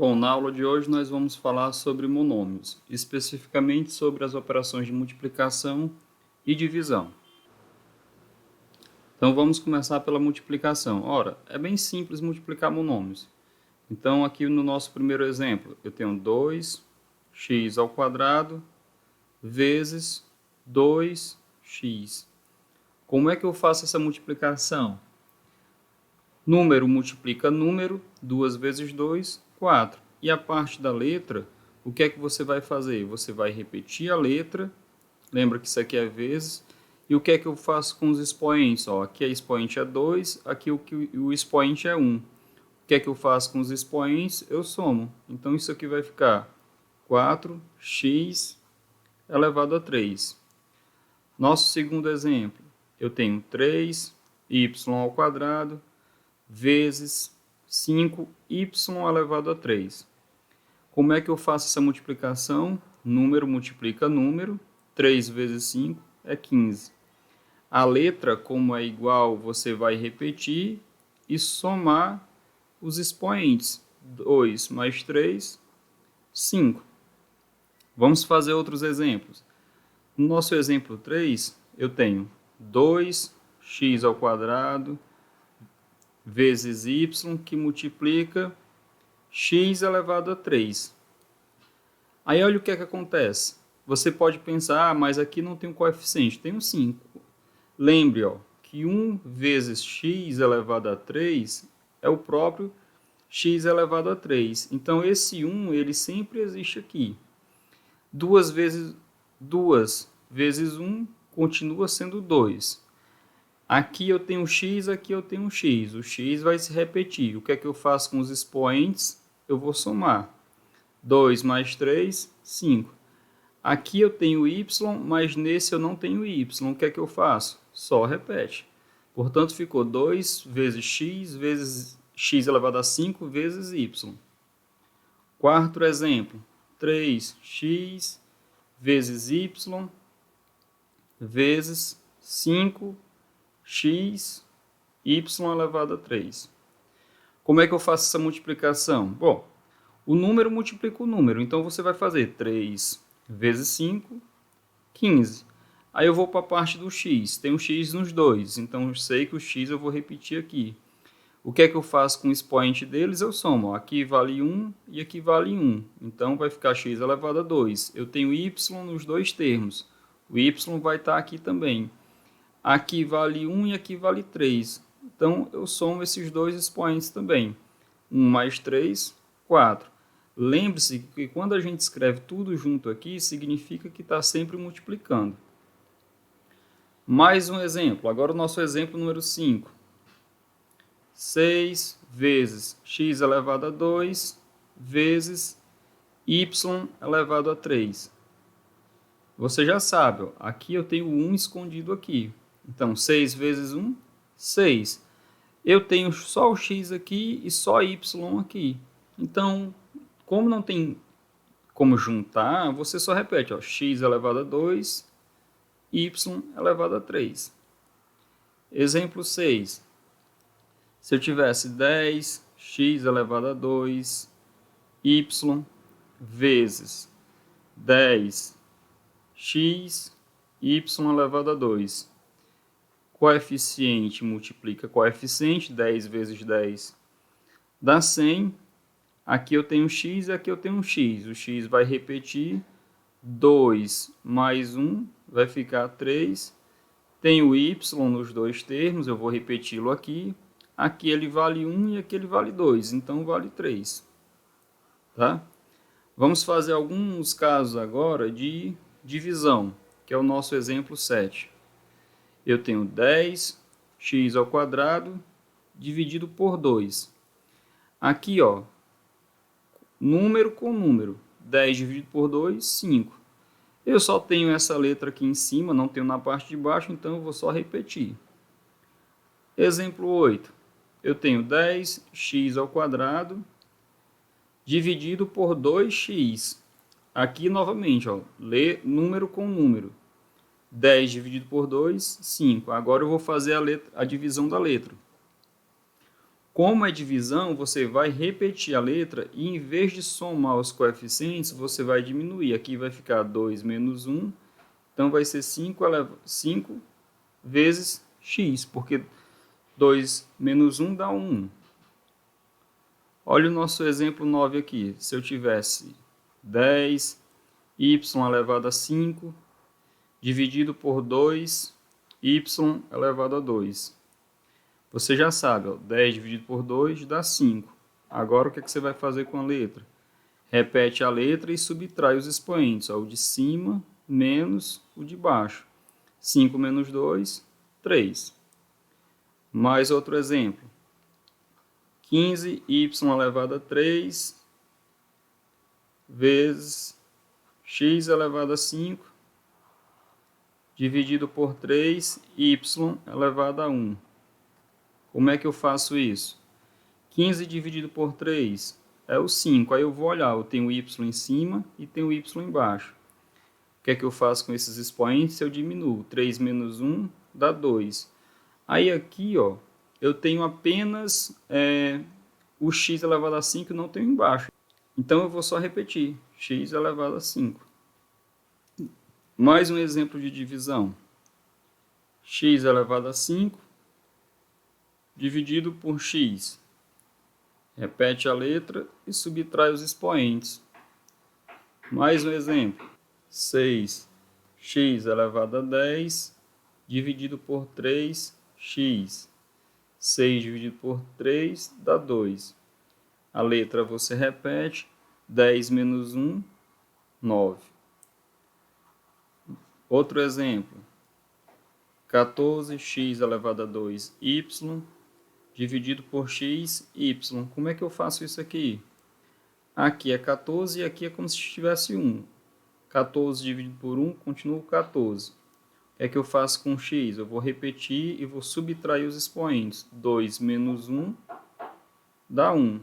Bom, na aula de hoje nós vamos falar sobre monômios, especificamente sobre as operações de multiplicação e divisão. Então vamos começar pela multiplicação. Ora, é bem simples multiplicar monômios. Então aqui no nosso primeiro exemplo, eu tenho 2x ao quadrado vezes 2x. Como é que eu faço essa multiplicação? Número multiplica número, 2 vezes 2, 4. E a parte da letra, o que é que você vai fazer? Você vai repetir a letra, lembra que isso aqui é vezes, e o que é que eu faço com os expoentes? Ó, aqui a expoente é 2, aqui o expoente é 1. O que é que eu faço com os expoentes? Eu somo. Então isso aqui vai ficar 4x elevado a 3. Nosso segundo exemplo, eu tenho 3y ao quadrado vezes 5y elevado a 3. Como é que eu faço essa multiplicação? Número multiplica número, 3 vezes 5 é 15. A letra, como é igual, você vai repetir e somar os expoentes. 2 mais 3, 5. Vamos fazer outros exemplos. No nosso exemplo 3, eu tenho 2x ao quadrado vezes y, que multiplica x elevado a 3. Aí olha o que é que acontece. Você pode pensar, mas aqui não tem um coeficiente. Tem um 5. Lembre, que 1 vezes x elevado a 3 é o próprio x elevado a 3. Então, esse 1 ele sempre existe aqui. 2 vezes 1 continua sendo 2. Aqui eu tenho x, aqui eu tenho x. O x vai se repetir. O que é que eu faço com os expoentes? Eu vou somar. 2 mais 3, 5. Aqui eu tenho y, mas nesse eu não tenho y. O que é que eu faço? Só repete. Portanto, ficou 2 vezes x elevado a 5 vezes y. Quarto exemplo. 3x vezes y vezes 5 x, y elevado a 3. Como é que eu faço essa multiplicação? Bom, o número multiplica o número, então você vai fazer 3 vezes 5, 15. Aí eu vou para a parte do x, tem um x nos dois, então eu sei que o x eu vou repetir aqui. O que é que eu faço com o expoente deles? Eu somo. Aqui vale 1 e aqui vale 1. Então vai ficar x elevado a 2. Eu tenho y nos dois termos. O y vai estar aqui também. Aqui vale 1 e aqui vale 3. Então, eu somo esses dois expoentes também. 1 mais 3, 4. Lembre-se que quando a gente escreve tudo junto aqui, significa que está sempre multiplicando. Mais um exemplo. Agora o nosso exemplo número 5. 6 vezes x elevado a 2 vezes y elevado a 3. Você já sabe, aqui eu tenho 1 escondido aqui. Então, 6 vezes 1, 6. Eu tenho só o x aqui e só y aqui. Então, como não tem como juntar, você só repete, x elevado a 2, y elevado a 3. Exemplo 6. Se eu tivesse 10x elevado a 2, y vezes 10x, y elevado a 2. Coeficiente multiplica coeficiente, 10 vezes 10 dá 100. Aqui eu tenho x e aqui eu tenho x. O x vai repetir, 2 mais 1 vai ficar 3. Tenho y nos dois termos, eu vou repeti-lo aqui. Aqui ele vale 1 e aqui ele vale 2, então vale 3. Tá? Vamos fazer alguns casos agora de divisão, que é o nosso exemplo 7. Eu tenho 10x ao quadrado dividido por 2. Aqui, número com número. 10 dividido por 2, 5. Eu só tenho essa letra aqui em cima, não tenho na parte de baixo, então eu vou só repetir. Exemplo 8. Eu tenho 10x ao quadrado dividido por 2x. Aqui, novamente, número com número. 10 dividido por 2, 5. Agora eu vou fazer a divisão da letra. Como é divisão, você vai repetir a letra e em vez de somar os coeficientes, você vai diminuir. Aqui vai ficar 2 menos 1, então vai ser 5 vezes x, porque 2 menos 1 dá 1. Olha o nosso exemplo 9 aqui. Se eu tivesse 10, y elevado a 5, dividido por 2, y elevado a 2. Você já sabe, ó, 10 dividido por 2 dá 5. Agora o que, você vai fazer com a letra? Repete a letra e subtrai os expoentes. Ó, o de cima menos o de baixo. 5 menos 2, 3. Mais outro exemplo. 15y elevado a 3 vezes x elevado a 5 dividido por 3, y elevado a 1. Como é que eu faço isso? 15 dividido por 3 é o 5. Aí eu vou olhar, eu tenho y em cima e tenho y embaixo. O que é que eu faço com esses expoentes? Eu diminuo. 3 menos 1 dá 2. Aí aqui, ó, eu tenho apenas o x elevado a 5 e não tenho embaixo. Então eu vou só repetir. X elevado a 5. Mais um exemplo de divisão. X elevado a 5 dividido por x. Repete a letra e subtrai os expoentes. Mais um exemplo. 6x elevado a 10 dividido por 3x. 6 dividido por 3 dá 2. A letra você repete. 10 menos 1, 9. Outro exemplo. 14x elevado a 2y dividido por x, y. Como é que eu faço isso aqui? Aqui é 14 e aqui é como se tivesse 1. 14 dividido por 1 continua 14. O que é que eu faço com x? Eu vou repetir e vou subtrair os expoentes. 2 menos 1 dá 1.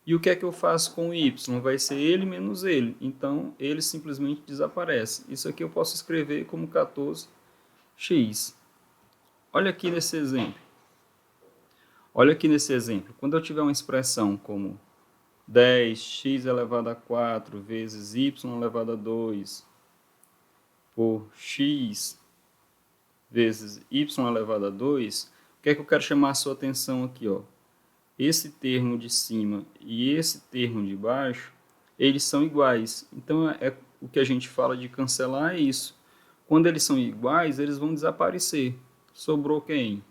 E o que é que eu faço com o y? Vai ser ele menos ele. Então, ele simplesmente desaparece. Isso aqui eu posso escrever como 14x. Olha aqui nesse exemplo. Olha aqui nesse exemplo. Quando eu tiver uma expressão como 10x elevado a 4 vezes y elevado a 2 por x vezes y elevado a 2, o que é que eu quero chamar a sua atenção aqui, ó? Esse termo de cima e esse termo de baixo, eles são iguais. Então, o que a gente fala de cancelar é isso. Quando eles são iguais, eles vão desaparecer. Sobrou quem?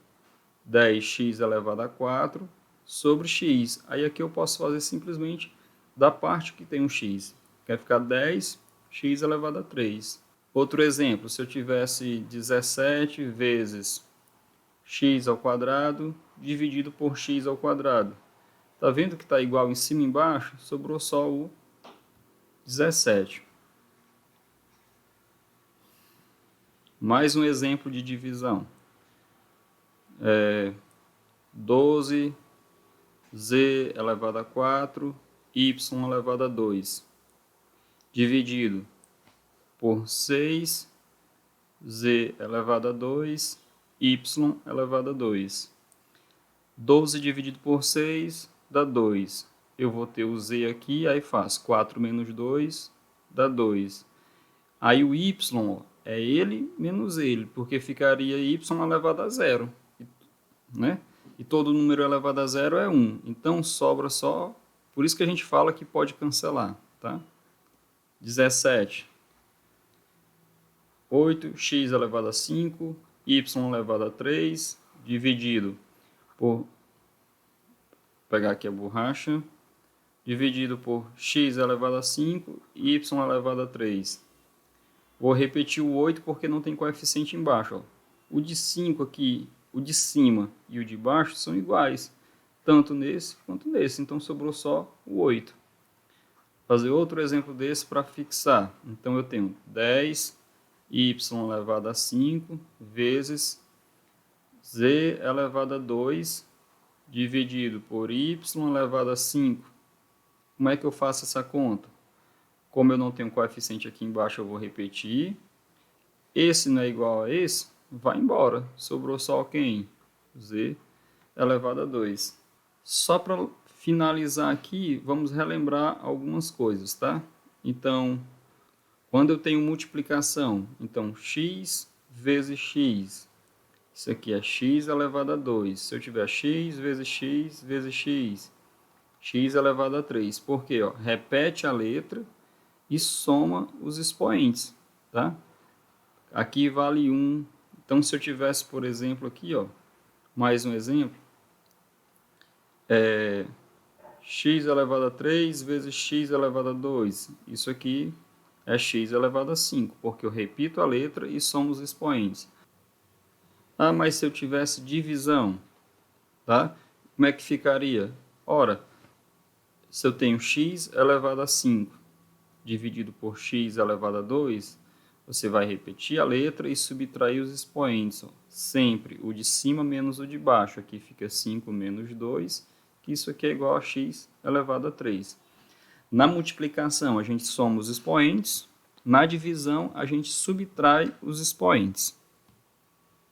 10x elevado a 4 sobre x. Aí aqui eu posso fazer simplesmente da parte que tem um x. Vai ficar 10x elevado a 3. Outro exemplo, se eu tivesse 17 vezes x ao quadrado dividido por x ao quadrado. Tá vendo que está igual em cima e embaixo? Sobrou só o 17. Mais um exemplo de divisão. 12z elevado a 4, y elevado a 2, dividido por 6z elevado a 2, y elevado a 2. 12 dividido por 6 dá 2. Eu vou ter o z aqui, aí faz 4 menos 2 dá 2. Aí o y é ele menos ele, porque ficaria y elevado a 0. Né? E todo número elevado a 0 é 1. Então sobra só, por isso que a gente fala que pode cancelar. Tá? 17. 8x elevado a 5, y elevado a 3, dividido por, vou pegar aqui a borracha, dividido por x elevado a 5, y elevado a 3. Vou repetir o 8 porque não tem coeficiente embaixo. Ó. O de 5 aqui, o de cima e o de baixo são iguais, tanto nesse quanto nesse. Então sobrou só o 8. Fazer outro exemplo desse para fixar. Então eu tenho 10y elevado a 5 vezes z elevado a 2 dividido por y elevado a 5. Como é que eu faço essa conta? Como eu não tenho coeficiente aqui embaixo, eu vou repetir. Esse não é igual a esse, vai embora. Sobrou só quem? Z elevado a 2. Só para finalizar aqui, vamos relembrar algumas coisas, tá? Então, quando eu tenho multiplicação, então x vezes x, isso aqui é x elevado a 2. Se eu tiver x vezes x vezes x, x elevado a 3. Por quê? Ó, repete a letra e soma os expoentes, tá? Aqui vale 1. Então, se eu tivesse, por exemplo, aqui, ó, mais um exemplo, x elevado a 3 vezes x elevado a 2. Isso aqui é x elevado a 5, porque eu repito a letra e somo os expoentes. Ah, mas se eu tivesse divisão, tá? Como é que ficaria? Ora, se eu tenho x elevado a 5 dividido por x elevado a 2, você vai repetir a letra e subtrair os expoentes. Ó. Sempre o de cima menos o de baixo. Aqui fica 5 menos 2, que isso aqui é igual a x elevado a 3. Na multiplicação, a gente soma os expoentes. Na divisão, a gente subtrai os expoentes.